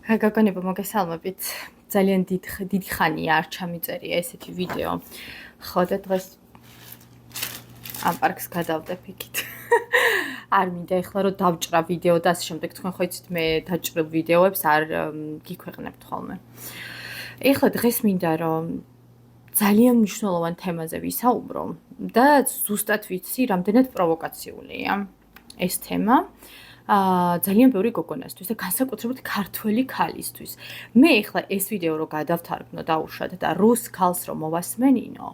გაგონებო მოგესალმებით. ძალიან დიდი ხანია არ ჩამიწერია ესეთი ვიდეო. ხო და დღეს ამ პარკს გადავდებ იქით. არ მინდა ეხლა რომ დავჭრა ვიდეო და ასე შემდეგ თქვენ ხო იცით მე დაჭრილ ვიდეოებს არ გიქვეყნებთ ხოლმე. ეხლა დღეს მინდა რომ ძალიან მნიშვნელოვან თემაზე ვისაუბრო და ზუსტად ვიცი რამდენად პროვოკაციულია ეს თემა. ძალიან ბევრი გოგონასთვის და განსაკუთრებით ქართველი ქალისთვის. მე ეხლა ეს ვიდეო რო გადავთარგმნო დაუშვათ და რუს ქალს რომ მოვასმენინო,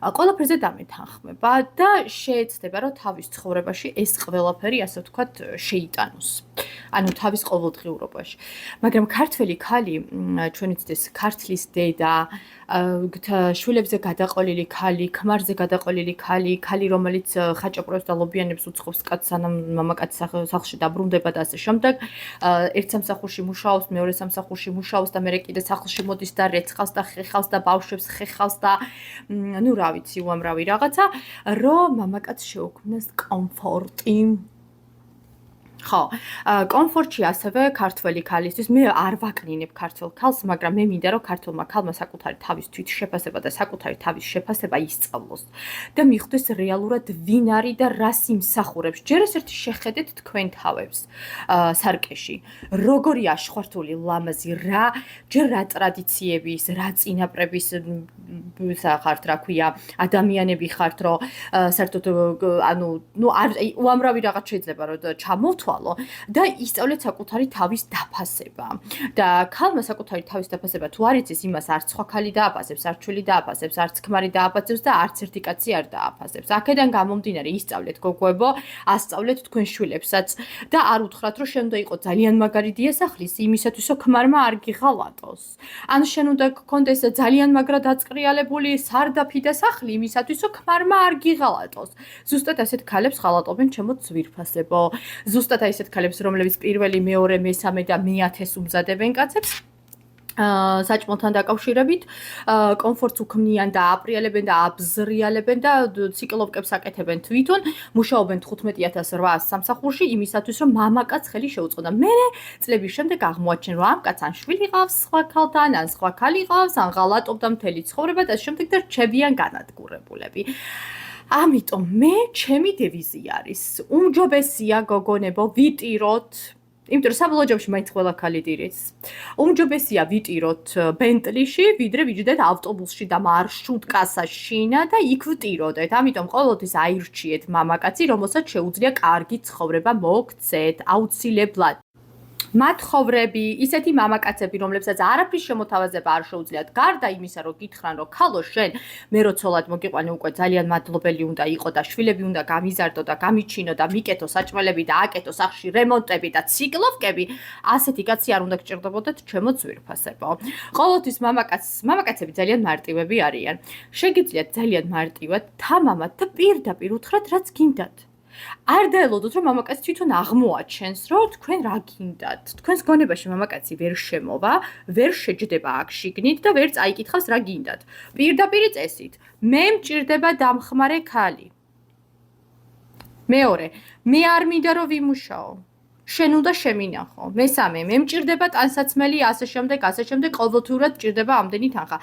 ყველაფერზე დამეთანხმება და შეეცდება რომ თავის ცხოვრებაში ეს ყველაფერი ასე ვთქვათ შეიტანოს. ანუ თავის ყოველდღიურობაში. მაგრამ ქართველი ქალი, ჩვენ ვიცით ეს ქართლის დედა, შვილებზე გადაყოლილი ქალი, ქმარზე გადაყოლილი ქალი, ქალი რომელიც ხაჭაპურებს და ლობიანებს უცხობს კაცს სანამ მამაკაცი სახლში დაბრუნდება და ასე შემდეგ, ერთ სამსახურში მუშაობს, მეორე სამსახურში მუშაობს და მერე კიდე სახლში მოდის და რეცხავს და ხეხავს და ბავშვებს ხეხავს და ნუ რა ვიცი, უამრავი რაღაცა, რომ მამაკაცს შეუქმნას კომფორტი. ხო, კომფორტში ასევე ქართველი ქალისთვის მე არ ვაკნინებ ქართველ ქალს, მაგრამ მე მინდა რომ ქართველმა ქალმა საკუთარი თავის თვითშეფასება და საკუთარი თავის შეფასება ისწავლოს და მიხვდეს რეალურად ვინ არის და რას იმსახურებს. ჯერ ეს ერთი შეხედეთ თქვენ თავებს სარკეში. როგორი აშხვართული ლამაზი რა, ჯერ რა ტრადიციების, რა წინაპრების ხართ, რა ქვია, ადამიანები ხართ, რომ საერთოდ ანუ უამრავი რაღაც შეიძლება რომ ჩამოვთვალო და ისწავლეთ საკუთარი თავის დაფასება. და ქალმა საკუთარი თავის დაფასება თუ არ იცის, იმას არც სხვა ქალი დააფასებს, არც ჩვილი დააფასებს, არც ქმარი დააფასებს და არც ერთი კაცი არ დააფასებს. აქედან გამომდინარე ისწავლეთ გოგოებო, ასწავლეთ თქვენ შვილებსაც და არ უთხრათ რომ შენ უნდა იყო ძალიან მაგარი დიასახლის იმისათვის რომ ქმარმა არ გიღალატოს. ან შენ უნდა გქონდეს ძალიან მაგრად აწყრიალებული სარდაფი და სახლი იმისათვის რომ ქმარმა არ გიღალატოს. ზუსტად ასეთ ქალებს ხალატობენ ჩემო ძვირფასებო. ზუსტად ისეთ ქალებს, რომლებიც პირველი, მეორე, მესამე და მე-1000 უმზადებენ კაცებს საჭმელთან დაკავშირებით, კომფორტს უქმნიან და აპრიალებენ და აბზრიალებენ და ციკლოვკებს აკეთებენ თვითონ, მუშაობენ 15800 სამსახურში იმისათვის, რომ მამაკაც ხელი შეუწყო და მე წლების შემდეგ აღმოაჩენ, რომ ამ კაცს ან შვილი ყავს სხვა ქალთან, ან სხვა ქალი ყავს, ან ღალატობდა მთელი ცხოვრება და შემდეგ და რჩებიან განადგურებულები. ამიტომ მე ჩემი დევიზი არის უმჯობესია გოგონებო ვიტიროთ, იმიტომ რომ საბოლოო ჯამში მაინც ყველა ქალი დირეს. უმჯობესია ვიტიროთ ბენტლიში, ვიდრე ვიჯდეთ ავტობუსში და მარშრუტკასა შინა და იქ ვტიროდეთ. ამიტომ ყოველთვის აირჩიეთ მამაკაცი, რომელსაც შეუძლია კარგი ცხოვრება მოგცეთ, აუცილებლად. მათხოვრები, ისეთი მამაკაცები, რომლებსაც არაფრის შემოთავაზება არ შეუძლიათ, გარდა იმისა, რომ გითხრან, რომ ქალო შენ მე რო ცოლად მოგიყვანე უკვე ძალიან მადლობელი უნდა იყო და შვილები უნდა გამიზარდო და გამიჩინო და მიკეთო საჭმელები და აკეთო სახლში რემონტები და ციკლოვკები, ასეთი კაცი არ უნდა გჭირდებოდეთ ჩემო ძვირფასებო. ყოველთვის მამაკაცები ძალიან მარტივები არიან. შეგიძლიათ ძალიან მარტივად თამამად და პირდაპირ უთხრათ, რაც გინდათ. არ დაელოდოთ რომ მამაკაცი თვითონ აღმოაჩენს რომ თქვენ რა გინდათ. თქვენს გონებაში მამაკაცი ვერ შემოვა, ვერ შეჯდება აქ შიგნით და ვერ წაიკითხავს რა გინდათ. პირდაპირი წესით, მე მჭირდება დამხმარე ქალი. მეორე, მე არ მინდა რომ ვიმუშაო. შენ უნდა შემინახო. მესამე, მე მჭირდება ტანსაცმელი, ასე შემდეგ, ყოველთვიურად მჭირდება ამდენი თანხა.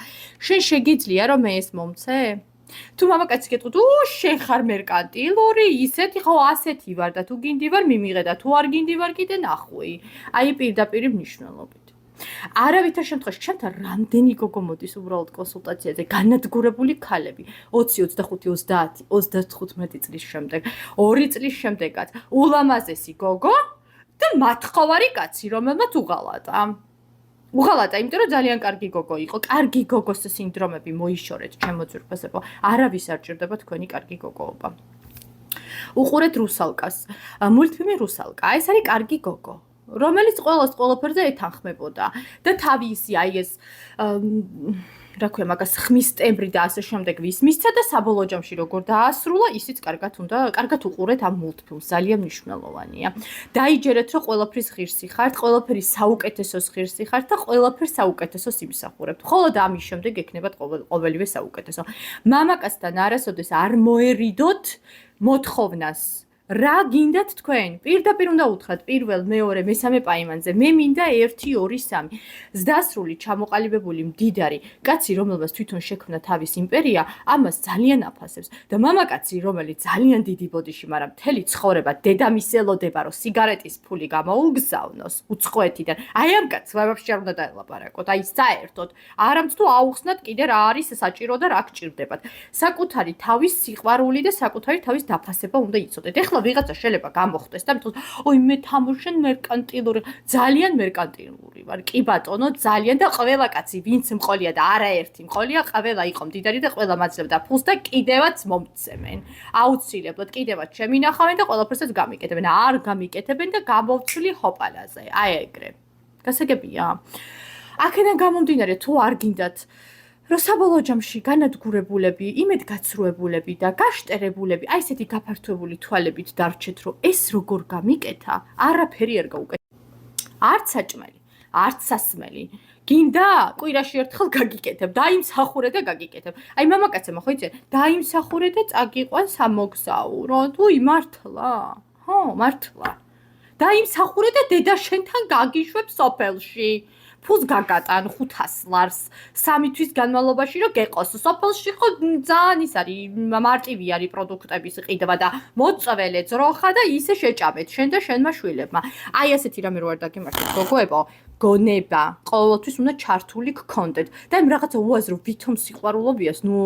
შენ შეგიძლია რომ მე ეს მომცე? თუ მამაკაცი გეტყვით, შენ ხარ მერკანტილური, ისეთი ხო ასეთი ვარ და თუ გინდი ვარ მიმიღე და თუ არ გინდი ვარ კიდე ნახვი. აი პირდაპირი მნიშვნელობით. არავითარ შემთხვევაში ჩემთან რამდენი გოგო მოდის უბრალოდ კონსულტაციაზე, განადგურებული ქალები, 20, 25, 30, 35 წლის შემდეგ, 2 წლის შემდეგაც, ულამაზესი გოგო და მათხოვარი კაცი, რომელმაც უღალატა. უღალატა, იმიტომ რომ ძალიან კარგი გოგო იყო, კარგი გოგოს სინდრომები მოიშორეთ ჩემო ძვირფასებო. არავის არ ჭირდება თქვენი კარგი გოგოობა. უყურეთ რუსალკას. მულტფილმი რუსალკა. ეს არის კარგი გოგო, რომელიც ყველაფერზე ეთანხმებოდა და თავისი აი ეს რა ქვია მაგას ხმის ტემბრი და ასე შემდეგ ვის მისცა და საბოლოო ჯამში როგორ დაასრულა, ისიც კარგად უყურეთ ამ მულტფილმს, ძალიან მნიშვნელოვანია. დაიჯერეთ რომ ყველაფრის ღირსი ხართ, ყველაფერი საუკეთესოს ღირსი ხართ და ყველაფერს საუკეთესოს იმსახურებთ. ხოლო და ამის შემდეგ ექნებათ ყოველივე საუკეთესო. მამაკაცთან არასოდეს არ მოერიდოთ მოთხოვნას რა გინდათ თქვენ? პირდაპირ უნდა უთხრათ პირველ, მეორე, მესამე პაიმანზე. მე მინდა 1 2 3. ზდასრული, ჩამოყალიბებული, მდიდარი კაცი, რომელმაც თვითონ შექმნა თავის იმპერია, ამას ძალიან აფასებს და მამაკაცი, რომელიც ძალიან დიდი ბოდიში, მაგრამ მთელი ცხოვრება დედამის ელოდება, რომ სიგარეტის ფული გამოუგზავნოს უცხოეთიდან. აი ამ კაცს ვაფშე არ უნდა დაელაპარაკოთ. აი საერთოდ, არამც თუ აუხსნათ კიდე რა არის საჭირო და რა გჭირდებათ. საკუთარი თავის სიყვარული და საკუთარი თავის დაფასება უნდა იცოდეთ. ეხლა ვიღაცა შეიძლება გამოხდეს და მეთქოს, ой, მე თამაშენ მერკანტილური, ძალიან მერკანტილური ვარ. კი ბატონო, ძალიან და ყველა კაცი, ვინც მყოლია და არაერთი მყოლია, ყველა იყო მდიდარი და ყველა მაძლევდა ფულს და კიდევაც მომცემენ. აუცილებლად კიდევაც შემინახავენ და ყველაფერსაც გამიკეთებენ. არ გამიკეთებენ და გამოვცვლი ჰოპალაზე. აი ეგრე. გასაგებია? აქედან გამომდინარე, თუ არ გინდათ რომ საბოლოო ჯამში განადგურებულები, იმედგაცრუებულები და გაშტერებულები, აი ესეთი გაფართოებული თვალებით დარჩეთ, რომ ეს როგორ გამიკეთა, არაფერი არ გაუკეთეთ. არც საჭმელი, არც სასმელი. გინდა კვირაში ერთხელ გაგიკეთებ, დაიმსახურე და გაგიკეთებ. აი მამაკაცებმა ხო იცი, დაიმსახურე და წაგიყვან სამოგზაუროდ. უი, მართლა? ხო, მართლა. დაიმსახურე და დედა შენთან გაგიშვებ სოფელში. ფულს გაგატან 500 ლარს 3 თვის განმავლობაში რომ გეყოს სოფელში ხო ძალიან ის არის მარტივი არის პროდუქტების ყიდვა და მოწველე ძროხა და ისე შეჭამეთ შენ და შენმა შვილებმა. აი ასეთი რამე რო არ დაგემართეთ გოგოებო, გონება ყოველთვის უნდა ჩართული გქონდეთ და იმ რაღაცა უაზრო ვითომ სიყვარულობიას ნუ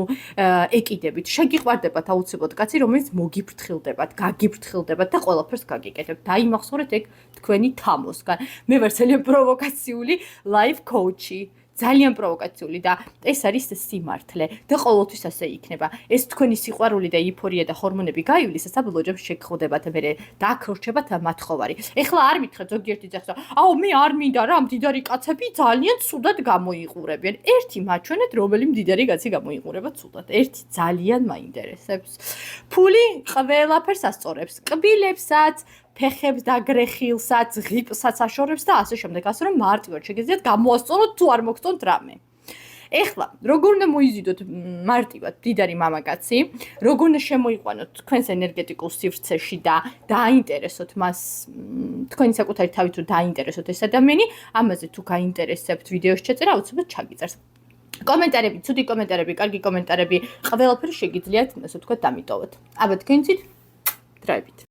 ეკიდებით. შეგიყვარდებათ აუცილებლად კაცი, რომელიც მოგიფრთხილდებათ, გაგიფრთხილდებათ და ყველაფერს გაგიკეთებთ. დაიმახსოვრეთ ეგ თქვენი თამოსგან. მე ვარ ძალიან პროვოკაციული life coach-ი. ძალიან პროვოკაციული და ეს არის სიმართლე და ყოველთვის ასე იქნება. ეს თქვენი სიყვარული და ეიფორია და ჰორმონები გაივლის, საბოლოო ჯამში შეგხვდებათ მერე დააქორჩებათ მათხოვარი. ეხლა არ მითხრათ ზოგიერთი ძაღლს, აუ მე არ მინდა რა, მდიდარი კაცები ძალიან ცუდად გამოიყურებიან. ერთი მაჩვენეთ, რომელი მდიდარი კაცი გამოიყურება ცუდად. ერთი ძალიან მაინტერესებს. ფული ყველაფერს ასწორებს, კბილებსაც, ფეხებს და გრეხილსაც, ღიპსაც აშორებს და ასე შემდეგ. ასე რომ მარტივად შეგიძლიათ გამოასწოროთ თუ არ მოგწონთ რამე. ეხლა, როგორ უნდა მოიზიდოთ მარტივად მდიდარი მამაკაცი, როგორ უნდა შემოიყვანოთ თქვენს ენერგეტიკულ სივრცეში და დააინტერესოთ მას, თქვენი საკუთარი თავით თუ დააინტერესოთ ეს ადამიანი, ამაზე თუ გაინტერესებთ ვიდეოს ჩაწერა, აუცილებლად ჩაგიწერთ. კომენტარები, ცუდი კომენტარები, კარგი კომენტარები, ყველაფერი შეგიძლიათ, ასე ვთქვათ, დამიტოვოთ. აბა თქვენ იცით? დროებით.